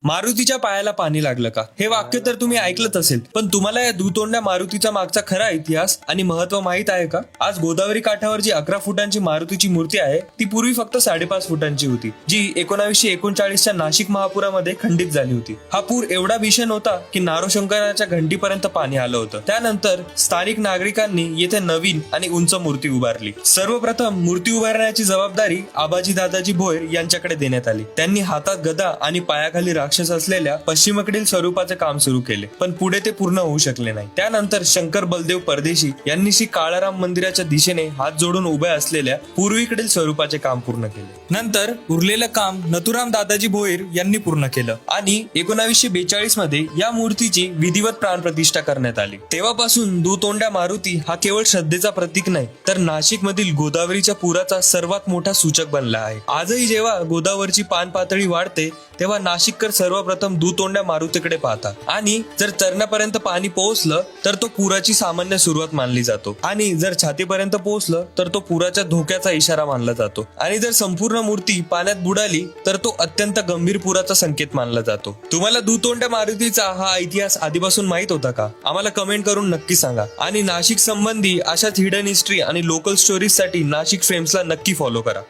मारुतीच्या पायाला पाणी लागलं का, हे वाक्य तर तुम्ही ऐकलंच असेल. पण तुम्हाला या दुतोंड्या मारुतीचा मागचा खरा इतिहास आणि महत्व माहित आहे का? आज गोदावरी काठावर जी 11 फुटांची मारुतीची मूर्ती आहे ती पूर्वी फक्त 5.5 फुटांची होती, जी 1939च्या नाशिक महापुरामध्ये खंडित झाली होती. हा पूर एवढा भीषण होता की नारोशंकराच्या घंटीपर्यंत पाणी आलं होतं. त्यानंतर स्थानिक नागरिकांनी येथे नवीन आणि उंच मूर्ती उभारली. सर्वप्रथम मूर्ती उभारण्याची जबाबदारी आबाजी दादाजी भोयर यांच्याकडे देण्यात आली. त्यांनी हातात गदा आणि पायाखाली राक्षस असलेल्या पश्चिमेकडील स्वरूपाचे काम सुरू केले, पण पुढे ते पूर्ण होऊ शकले नाही. त्यानंतर शंकर बलदेव परदेशी यांनी श्री काळाराम मंदिराच्या दिशेने हात जोडून उभ्या असलेल्या पूर्वीकडील स्वरूपाचे काम पूर्ण केले. नंतर उरलेलं काम नथुराम दादाजी भोयर यांनी पूर्ण केलं आणि 1942 मध्ये या मूर्तीची विधिवत प्राणप्रतिष्ठा करण्यात आली. तेव्हापासून दुतोंड्या मारुती हा केवळ श्रद्धेचा प्रतीक नाही, तर नाशिक मधील गोदावरीच्या पुराचा सर्वात मोठा सूचक बनला आहे. आजही जेव्हा गोदावरीची पाण पातळी वाढते तेव्हा नाशिककर सर्वप्रथम दुतोंड्या मारुतीकडे पाहतात, आणि जर चरणापर्यंत पाणी पोहोचलं तर तो पुराची सामान्य सुरुवात मानली जातो, आणि जर छातीपर्यंत पोहोचलं तर तो पुराच्या धोक्याचा इशारा मानला जातो, आणि जर संपूर्ण मूर्ती पाण्यात बुडाली तर तो अत्यंत गंभीर पुराचा संकेत मानला जातो. तुम्हाला दुतोंड्या मारुतीचा हा इतिहास आधीपासून माहित होता का? आम्हाला कमेंट करून नक्की सांगा. आणि नाशिक संबंधी अशाच हिडन हिस्ट्री आणि लोकल स्टोरीज साठी नाशिक फ्रेम्सला नक्की फॉलो करा.